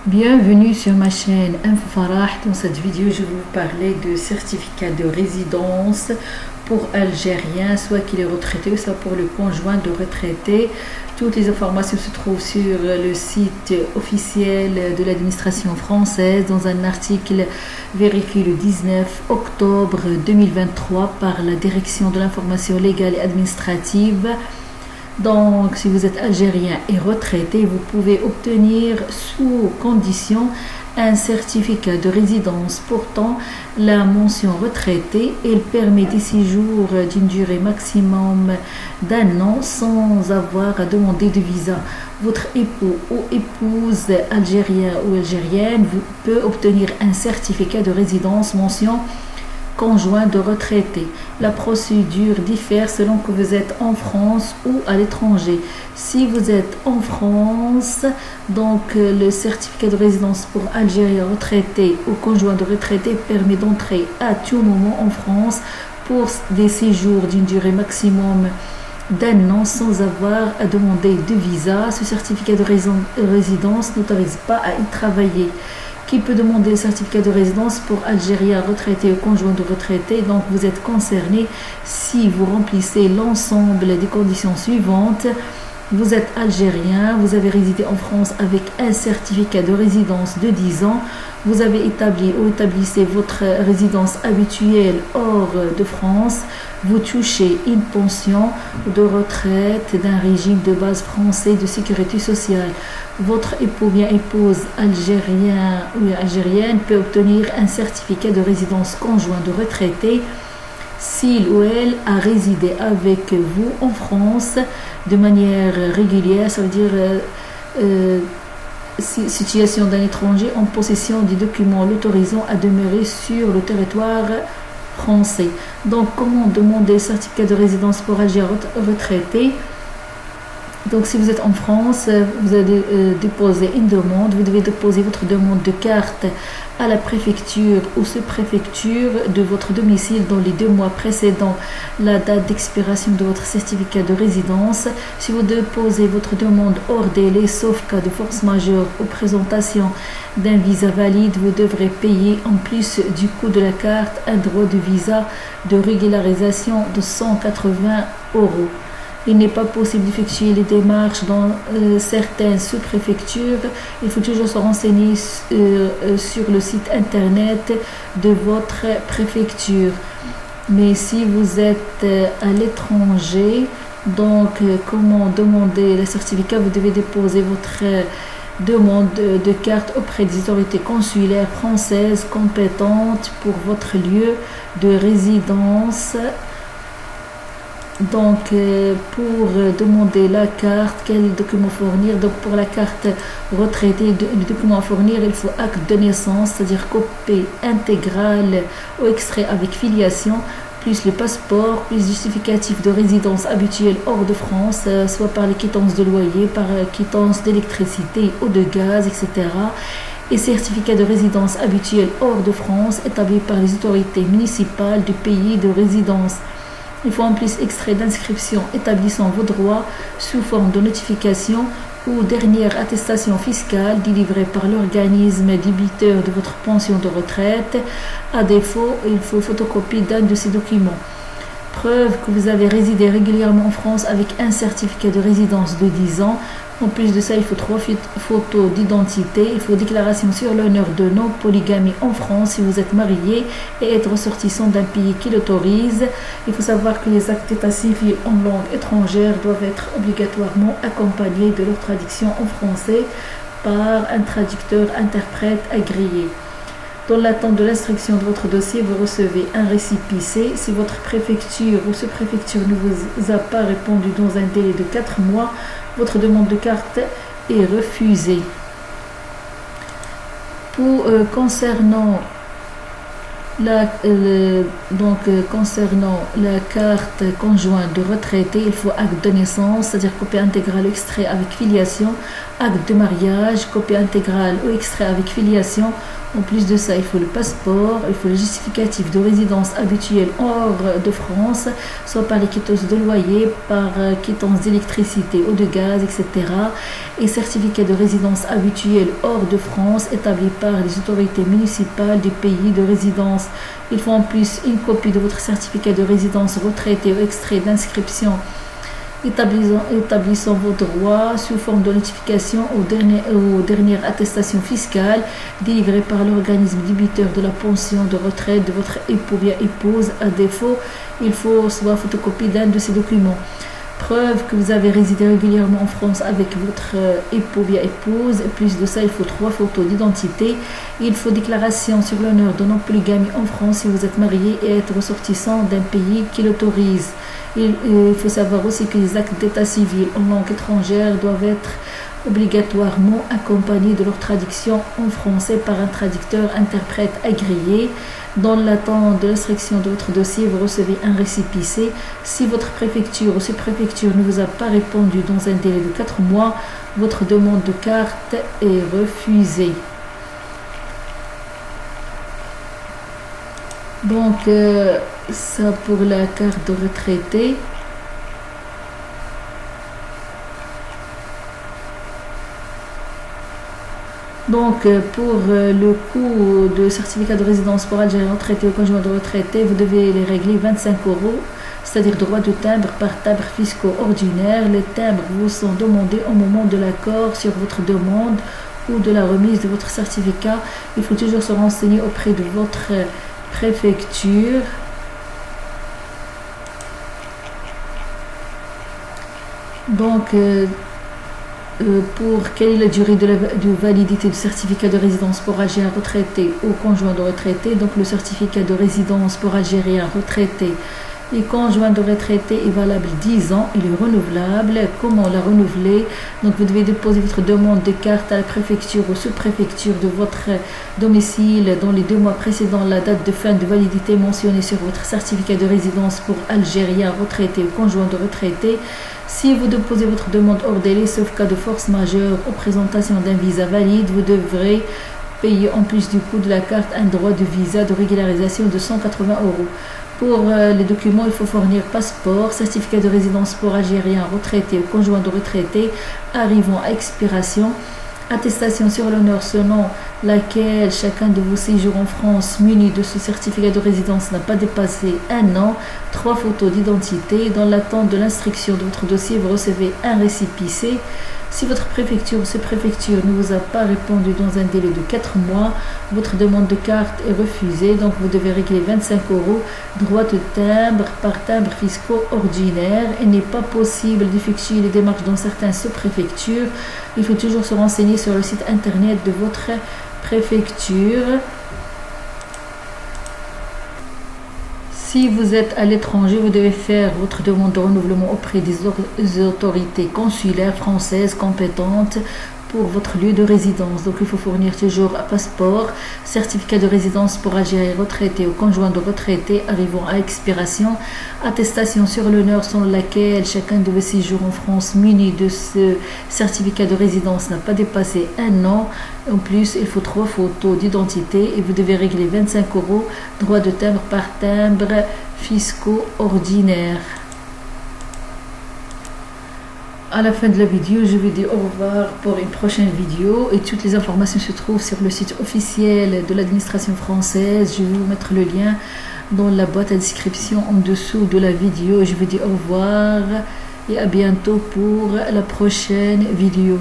Bienvenue sur ma chaîne Info Farah. Dans cette vidéo, je vais vous parler de certificat de résidence pour Algériens, soit qu'il est retraité, soit pour le conjoint de retraité. Toutes les informations se trouvent sur le site officiel de l'administration française dans un article vérifié le 19 octobre 2023 par la Direction de l'information légale et administrative. Donc, si vous êtes algérien et retraité, vous pouvez obtenir sous condition un certificat de résidence. Pourtant, la mention retraité, elle permet des séjours d'une durée maximum d'1 an sans avoir à demander de visa. Votre époux ou épouse algérien ou algérienne peut obtenir un certificat de résidence mention conjoint de retraité. La procédure diffère selon que vous êtes en France ou à l'étranger. Si vous êtes en France, donc le certificat de résidence pour Algérien retraité ou conjoint de retraité permet d'entrer à tout moment en France pour des séjours d'une durée maximum d'1 an sans avoir à demander de visa. Ce certificat de résidence n'autorise pas à y travailler. Qui peut demander le certificat de résidence pour Algérien retraité ou conjoint de retraité? Donc vous êtes concerné si vous remplissez l'ensemble des conditions suivantes. Vous êtes algérien, vous avez résidé en France avec un certificat de résidence de 10 ans, vous avez établi ou établissez votre résidence habituelle hors de France, vous touchez une pension de retraite d'un régime de base français de sécurité sociale. Votre époux bien épouse algérien ou algérienne peut obtenir un certificat de résidence conjoint de retraité s'il ou elle a résidé avec vous en France de manière régulière, ça veut dire situation d'un étranger en possession des documents l'autorisant à demeurer sur le territoire français. Donc, comment demander le certificat de résidence pour Algérien retraité? Donc, si vous êtes en France, vous allez déposer une demande. Vous devez déposer votre demande de carte à la préfecture ou sous-préfecture de votre domicile dans les 2 mois précédant la date d'expiration de votre certificat de résidence. Si vous déposez votre demande hors délai, sauf cas de force majeure ou présentation d'un visa valide, vous devrez payer en plus du coût de la carte un droit de visa de régularisation de 180 €. Il n'est pas possible d'effectuer les démarches dans certaines sous-préfectures. Il faut toujours se renseigner sur le site internet de votre préfecture. Mais si vous êtes à l'étranger, donc comment demander le certificat? Vous devez déposer votre demande de carte auprès des autorités consulaires françaises compétentes pour votre lieu de résidence. Donc, pour demander la carte, quel document fournir? Donc, pour la carte retraité, le document à fournir, il faut acte de naissance, c'est-à-dire copie intégrale ou extrait avec filiation, plus le passeport, plus justificatif de résidence habituelle hors de France, soit par les quittances de loyer, par quittance d'électricité ou de gaz, etc. Et certificat de résidence habituelle hors de France, établi par les autorités municipales du pays de résidence. Il faut en plus extrait d'inscription établissant vos droits sous forme de notification ou dernière attestation fiscale délivrée par l'organisme débiteur de votre pension de retraite. À défaut, il faut photocopie d'un de ces documents. Preuve que vous avez résidé régulièrement en France avec un certificat de résidence de 10 ans. En plus de ça, il faut 3 photos d'identité. Il faut déclaration sur l'honneur de non-polygamie en France si vous êtes marié et être ressortissant d'un pays qui l'autorise. Il faut savoir que les actes d'état civil en langue étrangère doivent être obligatoirement accompagnés de leur traduction en français par un traducteur-interprète agréé. Dans l'attente de l'instruction de votre dossier, vous recevez un récépissé. Si votre préfecture ou sous-préfecture ne vous a pas répondu dans un délai de 4 mois, votre demande de carte est refusée. Concernant la carte conjointe de retraité, il faut acte de naissance, c'est-à-dire copie intégrale ou extrait avec filiation, acte de mariage, copie intégrale ou extrait avec filiation, En plus de ça, il faut le passeport, il faut le justificatif de résidence habituelle hors de France, soit par les quittances de loyer, par quittance d'électricité ou de gaz, etc. Et certificat de résidence habituelle hors de France établi par les autorités municipales du pays de résidence. Il faut en plus une copie de votre certificat de résidence retraité ou extrait d'inscription établissant vos droits sous forme de notification aux dernières attestations fiscales délivrées par l'organisme débiteur de la pension de retraite de votre époux bien épouse. À défaut, il faut soit photocopie d'un de ces documents. Preuve que vous avez résidé régulièrement en France avec votre époux bien épouse. Et plus de ça, il faut 3 photos d'identité. Il faut déclaration sur l'honneur de non-polygamie en France si vous êtes marié et être ressortissant d'un pays qui l'autorise. Il faut savoir aussi que les actes d'état civil en langue étrangère doivent être obligatoirement accompagnés de leur traduction en français par un traducteur interprète agréé. Dans l'attente de l'instruction de votre dossier, vous recevez un récépissé. Si votre préfecture ou sous-préfecture ne vous a pas répondu dans un délai de 4 mois, votre demande de carte est refusée. Donc, ça pour la carte de retraité. Donc, pour le coût de certificat de résidence pour Algériens retraités ou conjoints de retraités, vous devez les régler 25 €, c'est-à-dire droit de timbre par timbre fiscaux ordinaire. Les timbres vous sont demandés au moment de l'accord sur votre demande ou de la remise de votre certificat. Il faut toujours se renseigner auprès de votre préfecture. Donc, pour quelle est la durée de validité du certificat de résidence pour Algériens retraités ou conjoints de retraités? Donc, le certificat de résidence pour Algériens retraités et conjoints de retraités est valable 10 ans. Il est renouvelable. Comment la renouveler? Donc, vous devez déposer votre demande de carte à la préfecture ou sous-préfecture de votre domicile dans les 2 mois précédant la date de fin de validité mentionnée sur votre certificat de résidence pour Algériens retraités ou conjoints de retraités. Si vous déposez votre demande hors délai, sauf cas de force majeure ou présentation d'un visa valide, vous devrez payer en plus du coût de la carte un droit de visa de régularisation de 180 €. Pour les documents, il faut fournir passeport, certificat de résidence pour Algériens retraités ou conjoints de retraités arrivant à expiration, attestation sur l'honneur selon laquelle chacun de vos séjours en France muni de ce certificat de résidence n'a pas dépassé 1 an, 3 photos d'identité. Dans l'attente de l'instruction de votre dossier, vous recevez un récépissé. Si votre préfecture ou sous-préfecture ne vous a pas répondu dans un délai de 4 mois, votre demande de carte est refusée. Donc, vous devez régler 25 €, droit de timbre par timbre fiscaux ordinaire. Il n'est pas possible d'effectuer les démarches dans certaines sous-préfectures. Il faut toujours se renseigner sur le site internet de votre préfecture. Si vous êtes à l'étranger, vous devez faire votre demande de renouvellement auprès des autorités consulaires françaises compétentes pour votre lieu de résidence. Donc, il faut fournir toujours un passeport, certificat de résidence pour Algériens retraités ou conjoints de retraités arrivant à expiration, attestation sur l'honneur selon laquelle chacun de vos séjours en France muni de ce certificat de résidence n'a pas dépassé 1 an. En plus, il faut 3 photos d'identité et vous devez régler 25 €, droit de timbre par timbre fiscaux ordinaires. À la fin de la vidéo, je vous dis au revoir pour une prochaine vidéo et toutes les informations se trouvent sur le site officiel de l'administration française. Je vais vous mettre le lien dans la boîte à description en dessous de la vidéo. Je vous dis au revoir et à bientôt pour la prochaine vidéo.